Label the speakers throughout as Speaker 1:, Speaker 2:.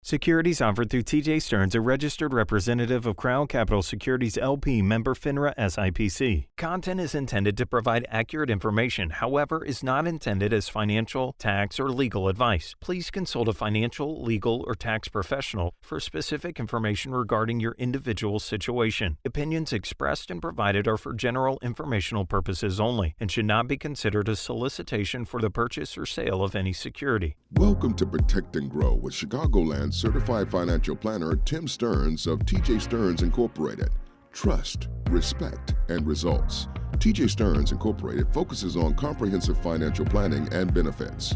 Speaker 1: Securities offered through TJ Stearns, a registered representative of Crown Capital Securities LP, member FINRA SIPC. Content is intended to provide accurate information, however, is not intended as financial, tax, or legal advice. Please consult a financial, legal, or tax professional for specific information regarding your individual situation. Opinions expressed and provided are for general informational purposes only and should not be considered a solicitation for the purchase or sale of any security.
Speaker 2: Welcome to Protect and Grow with Chicagoland certified financial planner Tim Stearns of TJ Stearns Incorporated. Trust, respect, and results. TJ Stearns Incorporated focuses on comprehensive financial planning and benefits.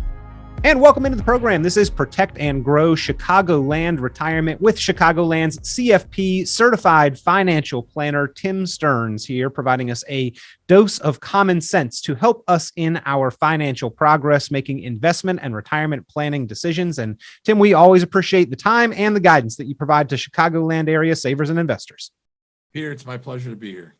Speaker 3: And welcome into the program. This is Protect and Grow Chicagoland Retirement with Chicagoland's CFP certified financial planner Tim Stearns here, providing us a dose of common sense to help us in our financial progress, making investment and retirement planning decisions. And Tim, we always appreciate the time and the guidance that you provide to Chicagoland area savers and investors.
Speaker 4: Peter, it's my pleasure to be here.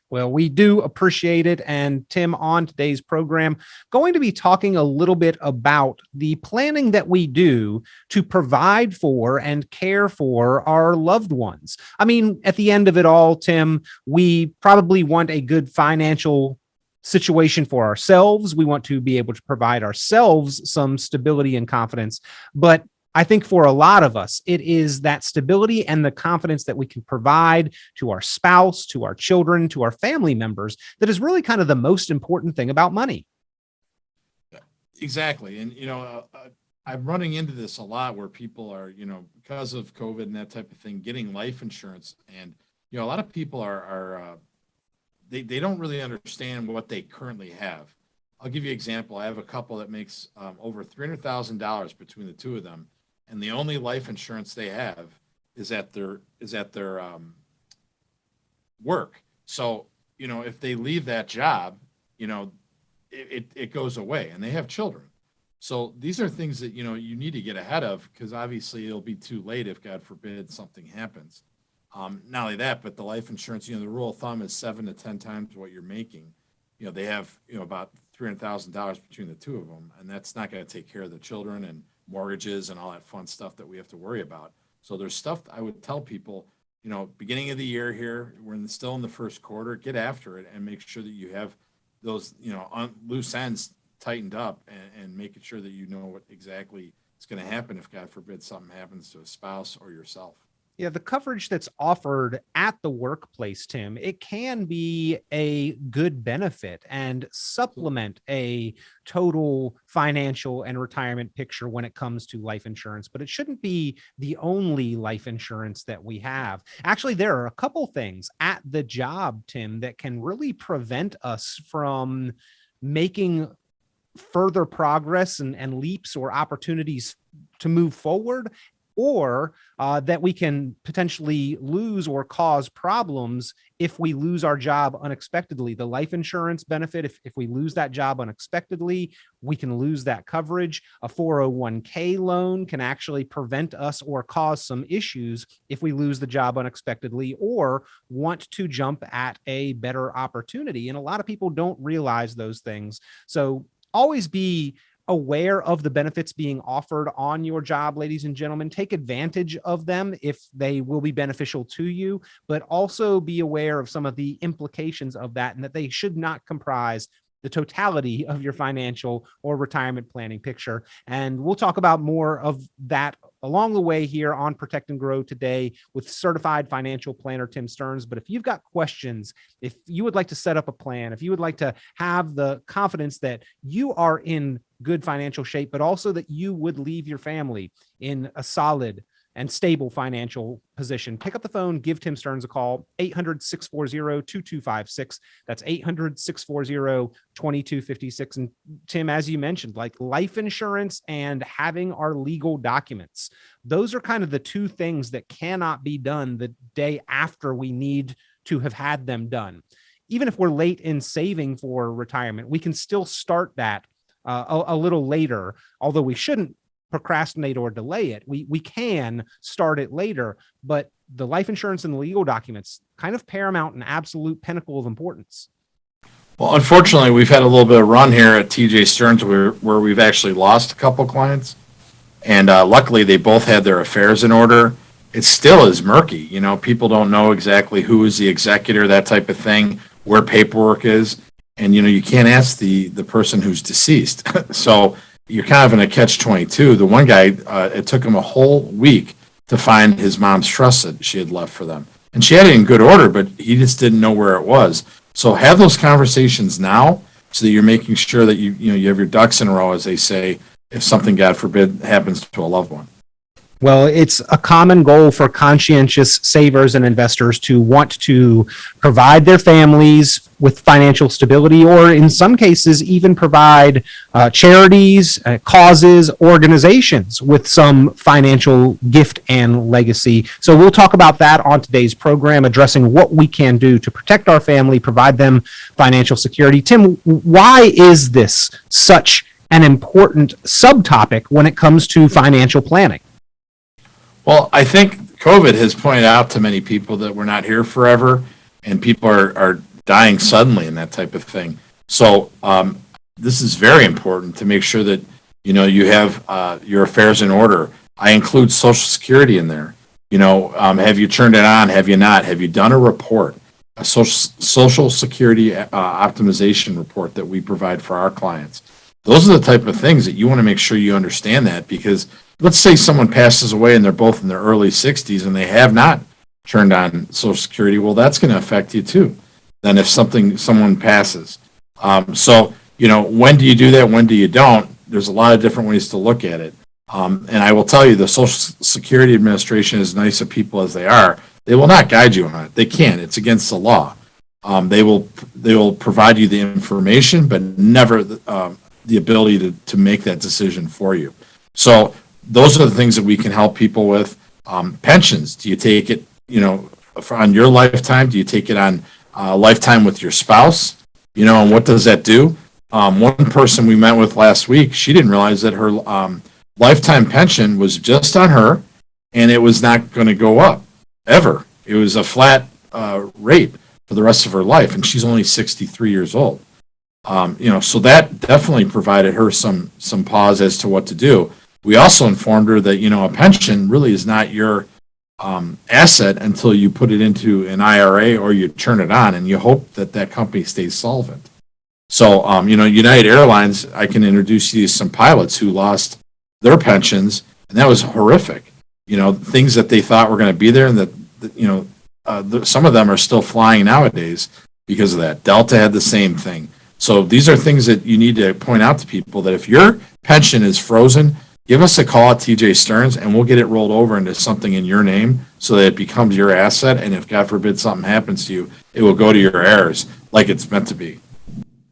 Speaker 3: Well, we do appreciate it. And Tim, on today's program, going to be talking a little bit about the planning that we do to provide for and care for our loved ones. I mean, at the end of it all, Tim, we probably want a good financial situation for ourselves. We want to be able to provide ourselves some stability and confidence. But I think for a lot of us, it is that stability and the confidence that we can provide to our spouse, to our children, to our family members that is really kind of the most important thing about money.
Speaker 4: Exactly. And, I'm running into this a lot where people are, because of COVID and that type of thing, getting life insurance. And, a lot of people they don't really understand what they currently have. I'll give you an example. I have a couple that makes over $300,000 between the two of them. And the only life insurance they have is at their work. So, if they leave that job, it goes away, and they have children. So these are things that, you need to get ahead of, because obviously it'll be too late if, God forbid, something happens. Not only that, but the life insurance, the rule of thumb is 7 to 10 times what you're making. They have, about $300,000 between the two of them, and that's not going to take care of the children and mortgages and all that fun stuff that we have to worry about. So there's stuff I would tell people, beginning of the year here, we're still in the first quarter, get after it and make sure that you have those, loose ends tightened up and making sure that you know what exactly is going to happen if, God forbid, something happens to a spouse or yourself.
Speaker 3: Yeah, the coverage that's offered at the workplace, Tim, it can be a good benefit and supplement a total financial and retirement picture when it comes to life insurance, but it shouldn't be the only life insurance that we have. Actually, there are a couple things at the job, Tim, that can really prevent us from making further progress and leaps or opportunities to move forward, or that we can potentially lose or cause problems if we lose our job unexpectedly. The life insurance benefit, if we lose that job unexpectedly, we can lose that coverage. A 401k loan can actually prevent us or cause some issues if we lose the job unexpectedly or want to jump at a better opportunity. And a lot of people don't realize those things. So always be aware of the benefits being offered on your job, ladies and gentlemen. Take advantage of them if they will be beneficial to you, but also be aware of some of the implications of that and that they should not comprise the totality of your financial or retirement planning picture. And we'll talk about more of that along the way here on Protect and Grow today with certified financial planner Tim Stearns. But if you've got questions, if you would like to set up a plan, if you would like to have the confidence that you are in good financial shape, but also that you would leave your family in a solid and stable financial position, pick up the phone, give Tim Stearns a call, 800-640-2256. That's 800-640-2256. And Tim, as you mentioned, like life insurance and having our legal documents, those are kind of the two things that cannot be done the day after we need to have had them done. Even if we're late in saving for retirement, we can still start that a little later, although we shouldn't procrastinate or delay it. We can start it later, but the life insurance and the legal documents kind of paramount and absolute pinnacle of importance.
Speaker 4: Well, unfortunately, we've had a little bit of run here at TJ Stearns where we've actually lost a couple clients. And luckily, they both had their affairs in order. It still is murky. You know, people don't know exactly who is the executor, that type of thing, where paperwork is. And, you know, you can't ask the person who's deceased. So you're kind of in a catch-22. The one guy, it took him a whole week to find his mom's trust that she had left for them. And she had it in good order, but he just didn't know where it was. So have those conversations now so that you're making sure that you have your ducks in a row, as they say, if something, God forbid, happens to a loved one.
Speaker 3: Well, it's a common goal for conscientious savers and investors to want to provide their families with financial stability, or in some cases, even provide charities, causes, organizations with some financial gift and legacy. So we'll talk about that on today's program, addressing what we can do to protect our family, provide them financial security. Tim, why is this such an important subtopic when it comes to financial planning?
Speaker 4: Well, I think COVID has pointed out to many people that we're not here forever, and people are dying suddenly and that type of thing. So this is very important to make sure that you have your affairs in order. I include Social Security in there. Have you turned it on? Have you not? Have you done a report, a Social Security optimization report that we provide for our clients? Those are the type of things that you want to make sure you understand that, because let's say someone passes away and they're both in their early 60s and they have not turned on Social Security. Well, that's going to affect you too. Then if someone passes. So, when do you do that? When do you don't? There's a lot of different ways to look at it. And I will tell you, the Social Security Administration, as nice of people as they are, they will not guide you on it. They can't. It's against the law. They will provide you the information, but never the ability to make that decision for you. So those are the things that we can help people with. Pensions. Do you take it, on your lifetime? Do you take it on lifetime with your spouse? And what does that do? One person we met with last week, she didn't realize that her lifetime pension was just on her, and it was not going to go up ever. It was a flat rate for the rest of her life, and she's only 63 years old. So that definitely provided her some pause as to what to do. We also informed her that, a pension really is not your asset until you put it into an IRA or you turn it on, and you hope that company stays solvent. So, United Airlines, I can introduce you to some pilots who lost their pensions, and that was horrific. Things that they thought were going to be there, and that some of them are still flying nowadays because of that. Delta had the same thing. So these are things that you need to point out to people, that if your pension is frozen, give us a call at TJ Stearns, and we'll get it rolled over into something in your name so that it becomes your asset. And if, God forbid, something happens to you, it will go to your heirs like it's meant to be.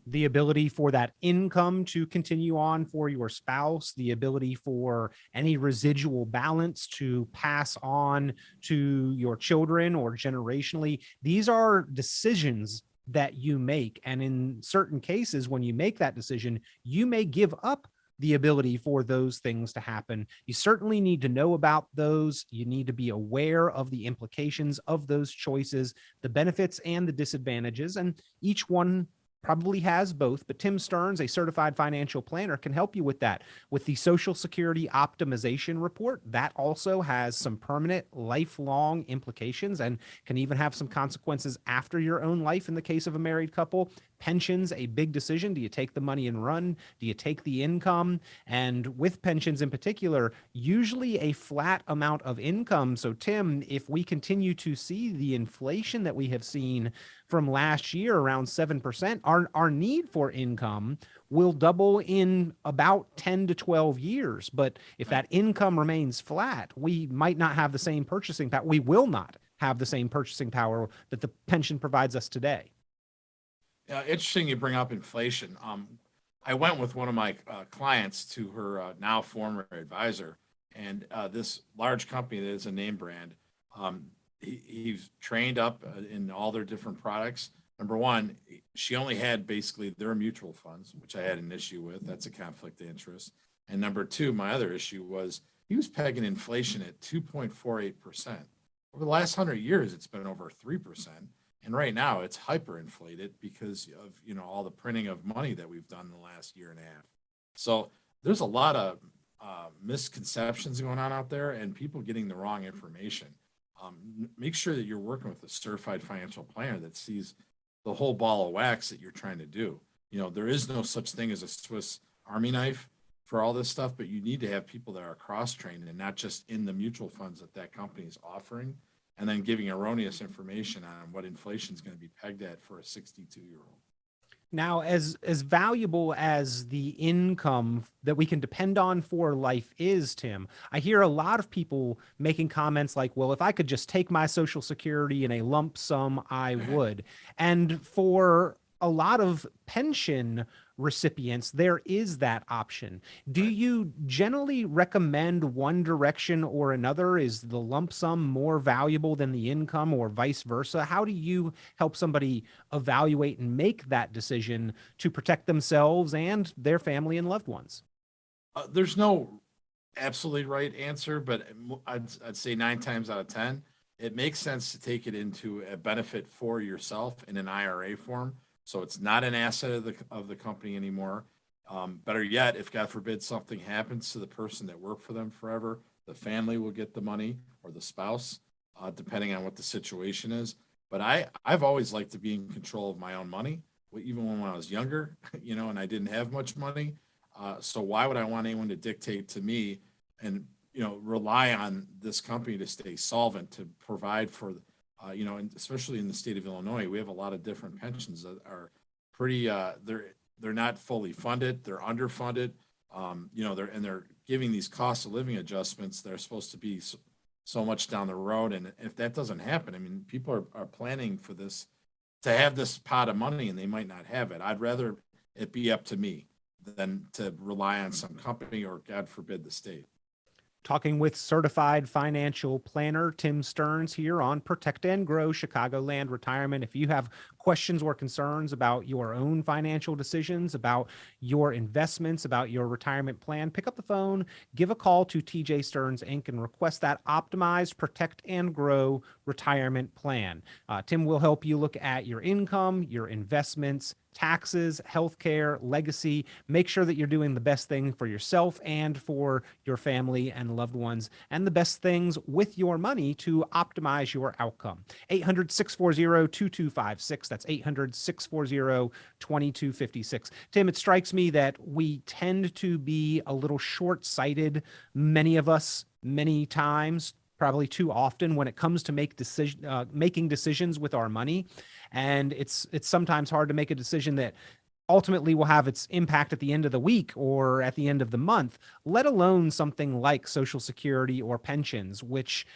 Speaker 3: The ability for that income to continue on for your spouse, the ability for any residual balance to pass on to your children or generationally. These are decisions that you make. And in certain cases, when you make that decision, you may give up the ability for those things to happen. You certainly need to know about those. You need to be aware of the implications of those choices, the benefits and the disadvantages, and each one probably has both. But Tim Stearns, a certified financial planner, can help you with that. With the Social Security Optimization Report, that also has some permanent, lifelong implications and can even have some consequences after your own life in the case of a married couple. Pensions, a big decision. Do you take the money and run? Do you take the income? And with pensions in particular, usually a flat amount of income. So Tim, if we continue to see the inflation that we have seen from last year, around 7%, our need for income will double in about 10 to 12 years. But if that income remains flat, we might not have the same purchasing power. We will not have the same purchasing power that the pension provides us today.
Speaker 4: Interesting you bring up inflation. I went with one of my clients to her now former advisor, and this large company that is a name brand, he's trained up in all their different products. Number one, she only had basically their mutual funds, which I had an issue with. That's a conflict of interest. And number two, my other issue was he was pegging inflation at 2.48%. Over the last 100 years, it's been over 3%. And right now it's hyperinflated because of, all the printing of money that we've done in the last year and a half. So there's a lot of misconceptions going on out there and people getting the wrong information. Make sure that you're working with a certified financial planner that sees the whole ball of wax that you're trying to do. You know, there is no such thing as a Swiss Army knife for all this stuff, but you need to have people that are cross-trained and not just in the mutual funds that company is offering and then giving erroneous information on what inflation is going to be pegged at for a 62-year-old.
Speaker 3: Now, as valuable as the income that we can depend on for life is, Tim, I hear a lot of people making comments like, well, if I could just take my Social Security in a lump sum, I would. And for a lot of pension recipients, there is that option. Do you generally recommend one direction or another? Is the lump sum more valuable than the income or vice versa? How do you help somebody evaluate and make that decision to protect themselves and their family and loved ones?
Speaker 4: There's no absolutely right answer, but I'd say 9 times out of 10, it makes sense to take it into a benefit for yourself in an IRA form. So it's not an asset of the company anymore. Better yet, if God forbid something happens to the person that worked for them forever, the family will get the money or the spouse, depending on what the situation is. But I've always liked to be in control of my own money, even when I was younger, you know, and I didn't have much money. So why would I want anyone to dictate to me and, you know, rely on this company to stay solvent, to provide for you know, and especially in the state of Illinois, we have a lot of different pensions that are pretty, they're not fully funded, they're underfunded, you know, they're giving these cost of living adjustments that are supposed to be so much down the road. And if that doesn't happen, I mean, people are planning for this, to have this pot of money and they might not have it. I'd rather it be up to me than to rely on some company or, God forbid, the state.
Speaker 3: Talking with certified financial planner Tim Stearns here on Protect and Grow Chicagoland Retirement. If you have questions or concerns about your own financial decisions, about your investments, about your retirement plan, pick up the phone, give a call to TJ Stearns Inc. and request that optimized Protect and Grow retirement plan. Tim will help you look at your income, your investments, taxes, healthcare, legacy. Make sure that you're doing the best thing for yourself and for your family and loved ones, and the best things with your money to optimize your outcome. 800-640-2256. That's 800-640-2256. Tim, it strikes me that we tend to be a little short-sighted, many of us, many times, probably too often, when it comes to making decisions with our money. And it's sometimes hard to make a decision that ultimately will have its impact at the end of the week or at the end of the month, let alone something like Social Security or pensions, which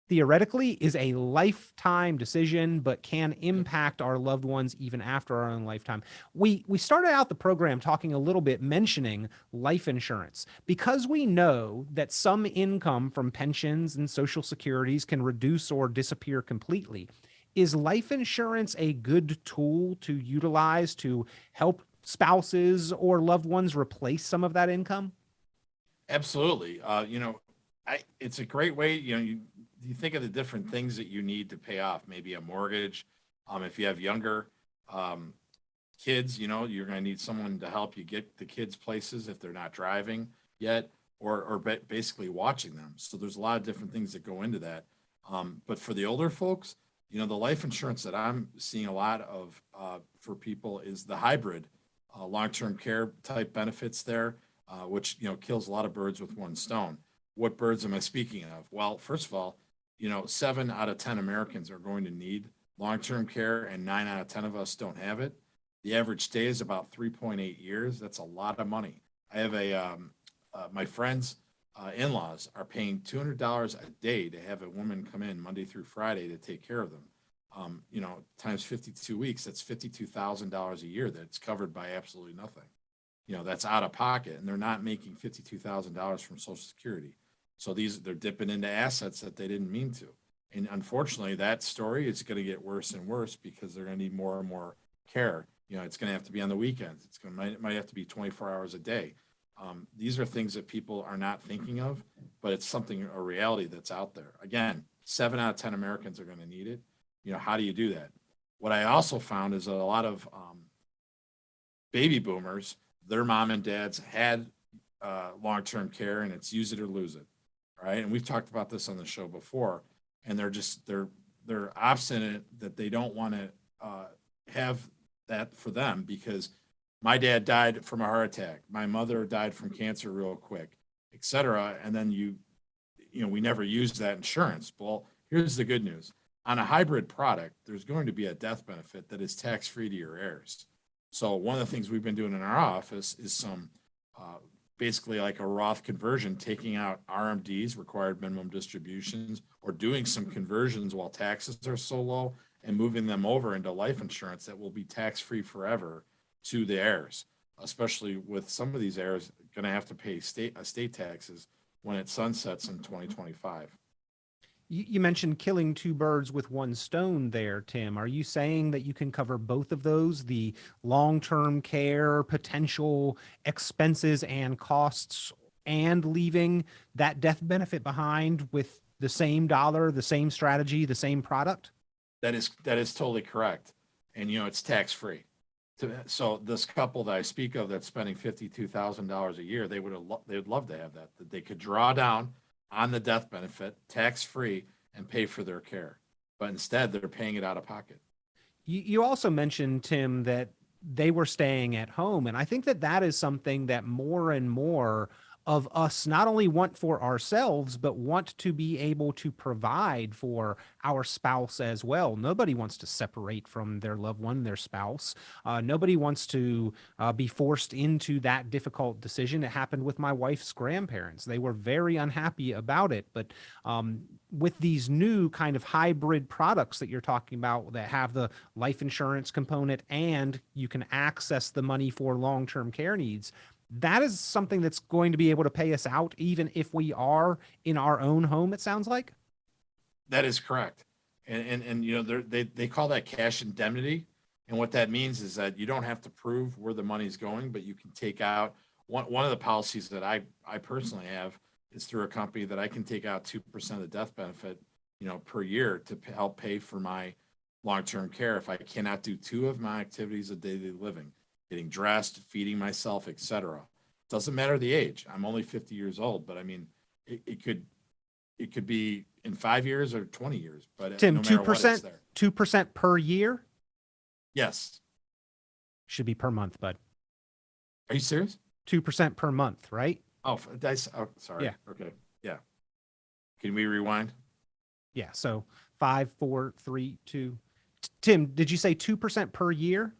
Speaker 3: theoretically is a lifetime decision, but can impact our loved ones even after our own lifetime. We started out the program talking a little bit, mentioning life insurance, because we know that some income from pensions and Social Securities can reduce or disappear completely. Is life insurance a good tool to utilize to help spouses or loved ones replace some of that income?
Speaker 4: Absolutely. You know, it's a great way, you know, you think of the different things that you need to pay off, maybe a mortgage. If you have younger kids, you know, you're going to need someone to help you get the kids places if they're not driving yet, or basically watching them. So there's a lot of different things that go into that. But for the older folks, you know, the life insurance that I'm seeing a lot of for people is the hybrid long-term care type benefits there, which, you know, kills a lot of birds with one stone. What birds am I speaking of? Well, first of all, you know, 7 out of 10 Americans are going to need long-term care, and 9 out of 10 of us don't have it. The average stay is about 3.8 years. That's a lot of money. I have my friends' in-laws are paying $200 a day to have a woman come in Monday through Friday to take care of them. You know, times 52 weeks, that's $52,000 a year that's covered by absolutely nothing. You know, that's out of pocket, and they're not making $52,000 from Social Security. So they're dipping into assets that they didn't mean to. And unfortunately, that story is going to get worse and worse because they're going to need more and more care. You know, it's going to have to be on the weekends. Might have to be 24 hours a day. These are things that people are not thinking of, but it's a reality that's out there. Again, 7 out of 10 Americans are going to need it. You know, how do you do that? What I also found is that a lot of baby boomers, their mom and dads had long-term care, and it's use it or lose it, right? And we've talked about this on the show before, and they're obstinate that they don't want to have that for them, because my dad died from a heart attack, my mother died from cancer real quick, et cetera. And then we never used that insurance. Well, here's the good news. On a hybrid product, there's going to be a death benefit that is tax-free to your heirs. So one of the things we've been doing in our office is some basically like a Roth conversion, taking out RMDs, required minimum distributions, or doing some conversions while taxes are so low and moving them over into life insurance that will be tax-free forever to the heirs, especially with some of these heirs going to have to pay estate taxes when it sunsets in 2025.
Speaker 3: You mentioned killing two birds with one stone there, Tim. Are you saying that you can cover both of those, the long-term care potential expenses and costs, and leaving that death benefit behind with the same dollar, the same strategy, the same product?
Speaker 4: That is totally correct. And, it's tax-free. So this couple that I speak of that's spending $52,000 a year, they would love to have that they could draw down on the death benefit, tax-free, and pay for their care. But instead, they're paying it out of pocket.
Speaker 3: You also mentioned, Tim, that they were staying at home. And I think that is something that more and more of us not only want for ourselves, but want to be able to provide for our spouse as well. Nobody wants to separate from their loved one, their spouse. Nobody wants to be forced into that difficult decision. It happened with my wife's grandparents. They were very unhappy about it. But with these new kind of hybrid products that you're talking about that have the life insurance component and you can access the money for long-term care needs, that is something that's going to be able to pay us out even if we are in our own home, it sounds like.
Speaker 4: That is correct. And they call that cash indemnity. And what that means is that you don't have to prove where the money's going, but you can take out one of the policies that I personally have is through a company that I can take out 2% of the death benefit, per year to help pay for my long-term care if I cannot do two of my activities of daily living. Getting dressed, feeding myself, etc. Doesn't matter the age. I'm only 50 years old, but I mean, it could be in 5 years or 20 years. But
Speaker 3: Tim,
Speaker 4: no matter what, it's there.
Speaker 3: 2% per year?
Speaker 4: Yes.
Speaker 3: Should be per month, bud.
Speaker 4: Are you serious?
Speaker 3: 2% per month, right?
Speaker 4: Oh, sorry.
Speaker 3: Yeah.
Speaker 4: Okay. Yeah. Can we rewind?
Speaker 3: Yeah. So 5, 4, 3, 2. Tim, did you say 2% per year?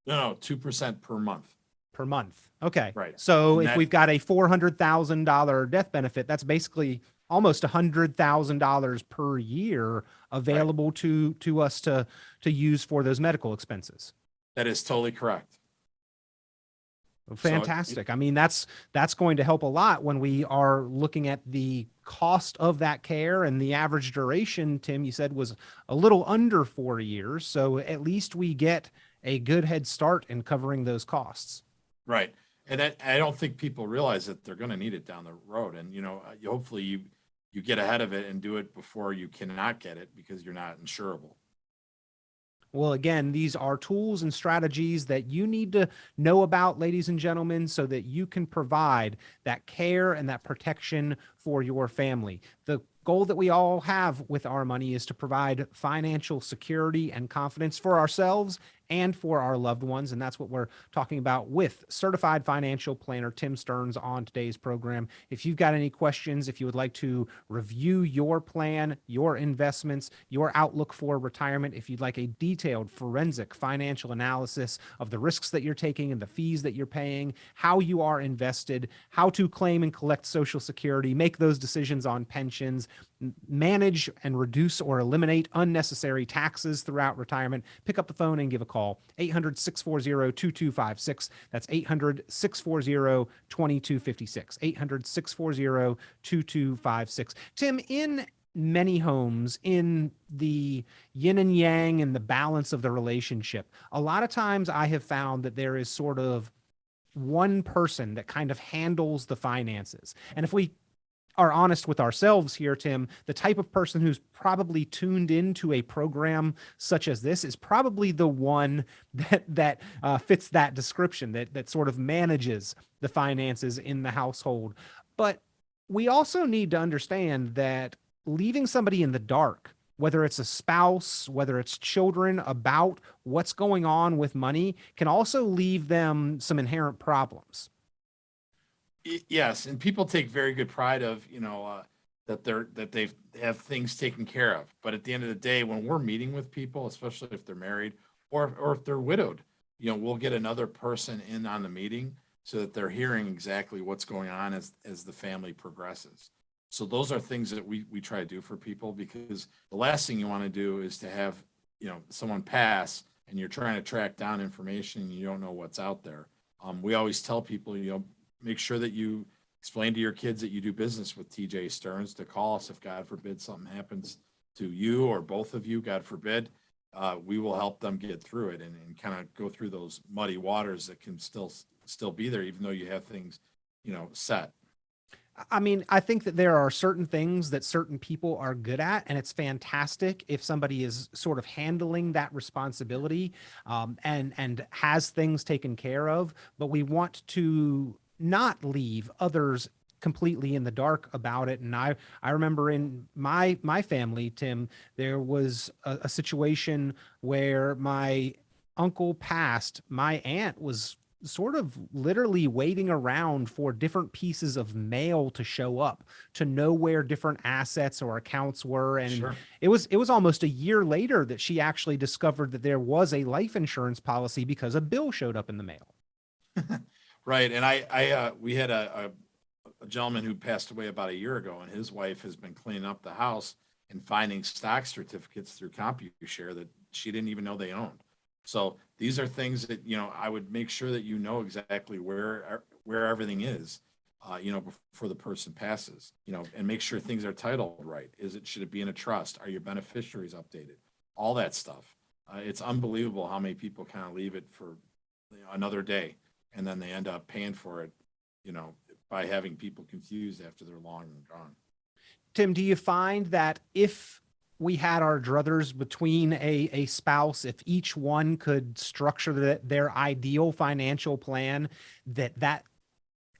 Speaker 4: No, 2% per month.
Speaker 3: Per month. Okay.
Speaker 4: Right.
Speaker 3: So
Speaker 4: And
Speaker 3: if we've got a $400,000 death benefit, that's basically almost $100,000 per year available to us to use for those medical expenses.
Speaker 4: That is totally correct.
Speaker 3: Fantastic. I mean, that's going to help a lot when we are looking at the cost of that care, and the average duration, Tim, you said was a little under 4 years. So at least we get a good head start in covering those costs.
Speaker 4: Right. And I don't think people realize that they're going to need it down the road. And, hopefully you get ahead of it and do it before you cannot get it because you're not insurable.
Speaker 3: Well, again, these are tools and strategies that you need to know about, ladies and gentlemen, so that you can provide that care and that protection for your family. The goal that we all have with our money is to provide financial security and confidence for ourselves and for our loved ones. And that's what we're talking about with certified financial planner Tim Stearns on today's program. If you've got any questions, if you would like to review your plan, your investments, your outlook for retirement, if you'd like a detailed forensic financial analysis of the risks that you're taking and the fees that you're paying, how you are invested, how to claim and collect Social Security, make those decisions on pensions, manage and reduce or eliminate unnecessary taxes throughout retirement, pick up the phone and give a call. 800-640-2256. That's 800-640-2256. 800-640-2256. Tim, in many homes, in the yin and yang and the balance of the relationship, a lot of times I have found that there is sort of one person that kind of handles the finances. And if we are honest with ourselves here, Tim, the type of person who's probably tuned into a program such as this is probably the one that fits that description, that sort of manages the finances in the household. But we also need to understand that leaving somebody in the dark, whether it's a spouse, whether it's children, about what's going on with money, can also leave them some inherent problems.
Speaker 4: Yes, and people take very good pride of, that they have things taken care of. But at the end of the day, when we're meeting with people, especially if they're married or if they're widowed, we'll get another person in on the meeting so that they're hearing exactly what's going on as the family progresses. So those are things that we try to do for people, because the last thing you want to do is to have, someone pass and you're trying to track down information and you don't know what's out there. We always tell people, make sure that you explain to your kids that you do business with TJ Stearns, to call us if, God forbid, something happens to you or both of you, God forbid. We will help them get through it and kind of go through those muddy waters that can still be there, even though you have things, set.
Speaker 3: I mean, I think that there are certain things that certain people are good at, and it's fantastic if somebody is sort of handling that responsibility and has things taken care of. But we want to not leave others completely in the dark about it. And I remember in my family, Tim, there was a situation where my uncle passed. My aunt was sort of literally waiting around for different pieces of mail to show up to know where different assets or accounts were. And
Speaker 4: Sure.
Speaker 3: it was almost a year later that she actually discovered that there was a life insurance policy because a bill showed up in the mail.
Speaker 4: Right. And we had a gentleman who passed away about a year ago, and his wife has been cleaning up the house and finding stock certificates through CompuShare that she didn't even know they owned. So these are things that, I would make sure that exactly where everything is, before the person passes, and make sure things are titled right. Should it be in a trust? Are your beneficiaries updated? All that stuff. It's unbelievable how many people kind of leave it for another day, and then they end up paying for it, by having people confused after they're long and gone.
Speaker 3: Tim, do you find that if we had our druthers between a spouse, if each one could structure their ideal financial plan, that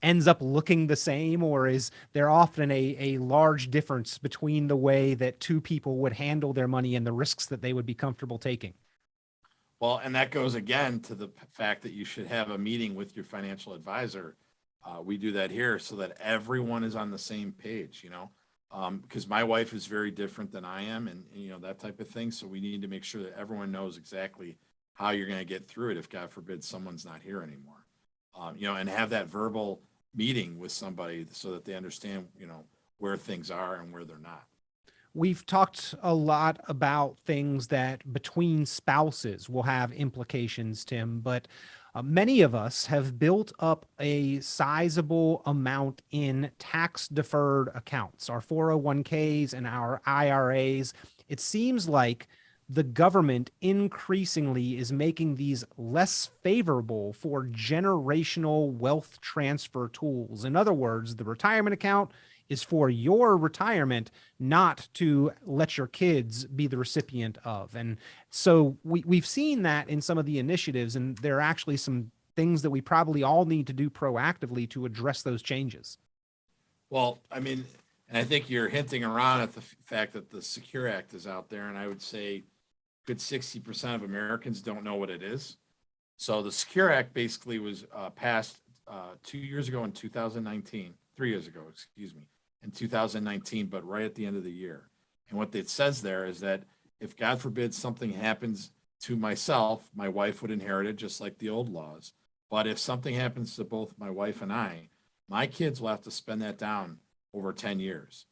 Speaker 3: ends up looking the same? Or is there often a large difference between the way that two people would handle their money and the risks that they would be comfortable taking?
Speaker 4: Well, and that goes again to the fact that you should have a meeting with your financial advisor. We do that here so that everyone is on the same page, because my wife is very different than I am, and that type of thing. So we need to make sure that everyone knows exactly how you're going to get through it if, God forbid, someone's not here anymore. And have that verbal meeting with somebody so that they understand, where things are and where they're not.
Speaker 3: We've talked a lot about things that between spouses will have implications, Tim, but many of us have built up a sizable amount in tax-deferred accounts, our 401ks and our IRAs. It seems like the government increasingly is making these less favorable for generational wealth transfer tools. In other words, the retirement account is for your retirement, not to let your kids be the recipient of. And so we've seen that in some of the initiatives, and there are actually some things that we probably all need to do proactively to address those changes.
Speaker 4: Well, I mean, and I think you're hinting around at the fact that the Secure Act is out there, and I would say good 60% of Americans don't know what it is. So the Secure Act basically was passed 2 years ago in 2019, 3 years ago, excuse me, in 2019, but right at the end of the year. And what it says there is that if, God forbid, something happens to myself, my wife would inherit it just like the old laws. But if something happens to both my wife and I, my kids will have to spend that down over 10 years,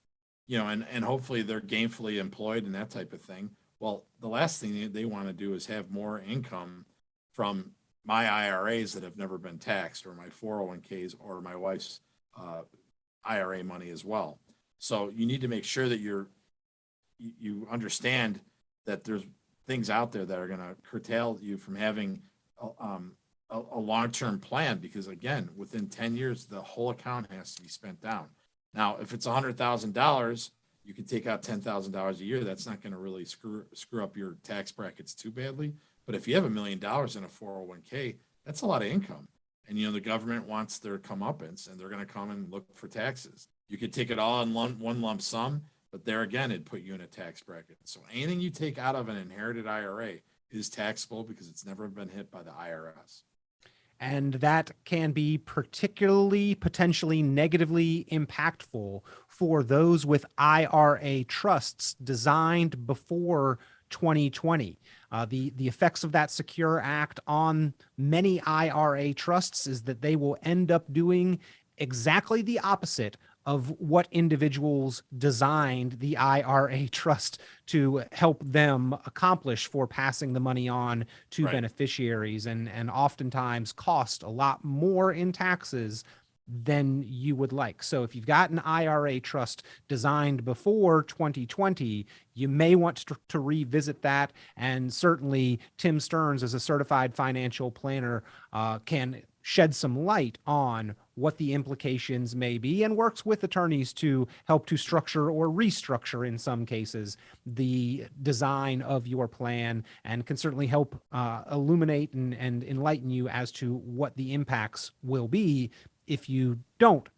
Speaker 4: and hopefully they're gainfully employed and that type of thing. Well, the last thing they want to do is have more income from my IRAs that have never been taxed, or my 401ks, or my wife's IRA money as well. So you need to make sure that you understand that there's things out there that are going to curtail you from having a long-term plan, because again, within 10 years, the whole account has to be spent down. Now, if it's $100,000, you can take out $10,000 a year. That's not going to really screw up your tax brackets too badly. But if you have $1 million in a 401k, that's a lot of income. And, the government wants their comeuppance, and they're going to come and look for taxes. You could take it all in one lump sum, but there again, it'd put you in a tax bracket. So anything you take out of an inherited IRA is taxable because it's never been hit by the IRS.
Speaker 3: And that can be particularly potentially negatively impactful for those with IRA trusts designed before 2020. The effects of that Secure Act on many IRA trusts is that they will end up doing exactly the opposite of what individuals designed the IRA trust to help them accomplish for passing the money on to beneficiaries, and oftentimes cost a lot more in taxes than you would like. So if you've got an IRA trust designed before 2020, you may want to revisit that. And certainly Tim Stearns, as a certified financial planner, can shed some light on what the implications may be, and works with attorneys to help to structure or restructure, in some cases, the design of your plan, and can certainly help illuminate and enlighten you as to what the impacts will be if you don't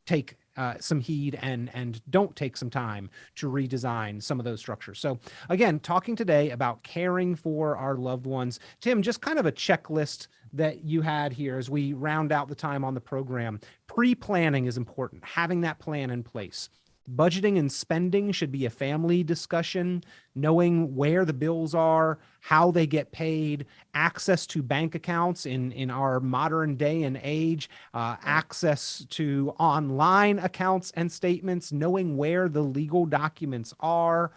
Speaker 3: take some heed and don't take some time to redesign some of those structures. So again, talking today about caring for our loved ones. Tim, just kind of a checklist that you had here as we round out the time on the program. Pre-planning is important, having that plan in place. Budgeting and spending should be a family discussion, knowing where the bills are, how they get paid, access to bank accounts in our modern day and age, access to online accounts and statements, knowing where the legal documents are,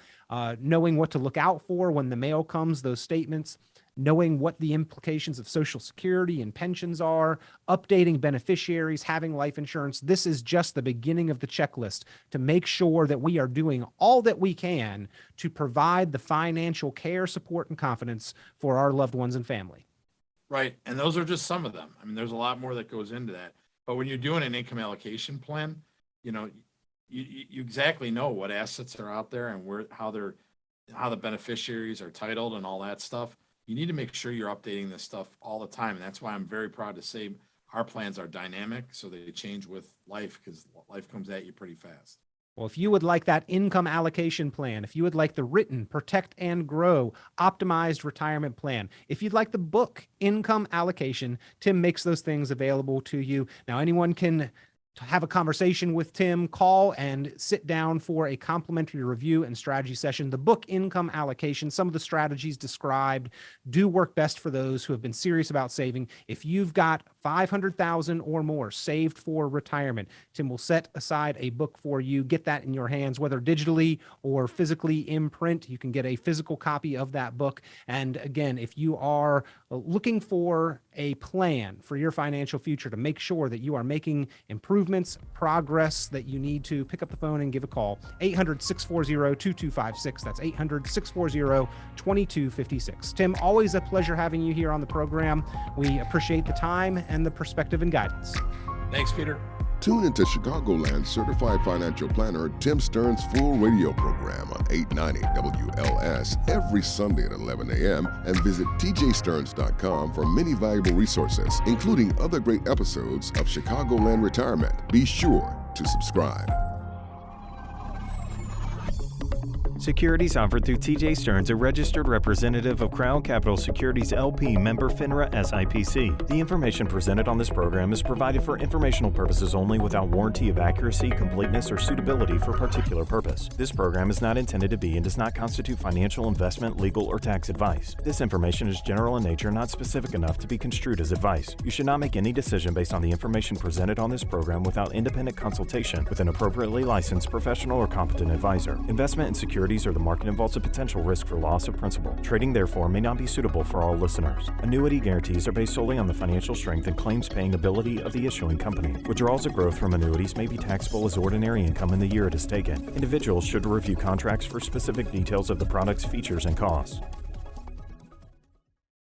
Speaker 3: knowing what to look out for when the mail comes, those statements, knowing what the implications of Social Security and pensions are, updating beneficiaries, having life insurance. This is just the beginning of the checklist to make sure that we are doing all that we can to provide the financial care, support, and confidence for our loved ones and family.
Speaker 4: Right. And those are just some of them. I mean, there's a lot more that goes into that. But when you're doing an income allocation plan, you exactly know what assets are out there and how the beneficiaries are titled and all that stuff. You need to make sure you're updating this stuff all the time. And that's why I'm very proud to say our plans are dynamic, so they change with life, because life comes at you pretty fast.
Speaker 3: Well, if you would like that income allocation plan, if you would like the written Protect and Grow optimized retirement plan, if you'd like the book Income Allocation, Tim makes those things available to you. Now, anyone can have a conversation with Tim, call and sit down for a complimentary review and strategy session. The book Income Allocation, some of the strategies described do work best for those who have been serious about saving. If you've got $500,000 or more saved for retirement, Tim will set aside a book for you. Get that in your hands, whether digitally or physically in print. You can get a physical copy of that book. And again, if you are looking for a plan for your financial future to make sure that you are making improvements, progress, that you need to pick up the phone and give a call. 800-640-2256. That's 800-640-2256. Tim, always a pleasure having you here on the program. We appreciate the time and the perspective and guidance.
Speaker 4: Thanks, Peter.
Speaker 2: Tune into Chicagoland certified financial planner Tim Stearns' full radio program on 890 WLS every Sunday at 11 a.m. and visit tjstearns.com for many valuable resources, including other great episodes of Chicagoland Retirement. Be sure to subscribe.
Speaker 1: Securities offered through TJ Stearns, a registered representative of Crown Capital Securities LP, member FINRA SIPC. The information presented on this program is provided for informational purposes only, without warranty of accuracy, completeness, or suitability for particular purpose. This program is not intended to be and does not constitute financial, investment, legal, or tax advice. This information is general in nature, not specific enough to be construed as advice. You should not make any decision based on the information presented on this program without independent consultation with an appropriately licensed professional or competent advisor. Investment in securities or the market involves a potential risk for loss of principal. Trading, therefore, may not be suitable for all listeners. Annuity guarantees are based solely on the financial strength and claims-paying ability of the issuing company. Withdrawals of growth from annuities may be taxable as ordinary income in the year it is taken. Individuals should review contracts for specific details of the product's features and costs.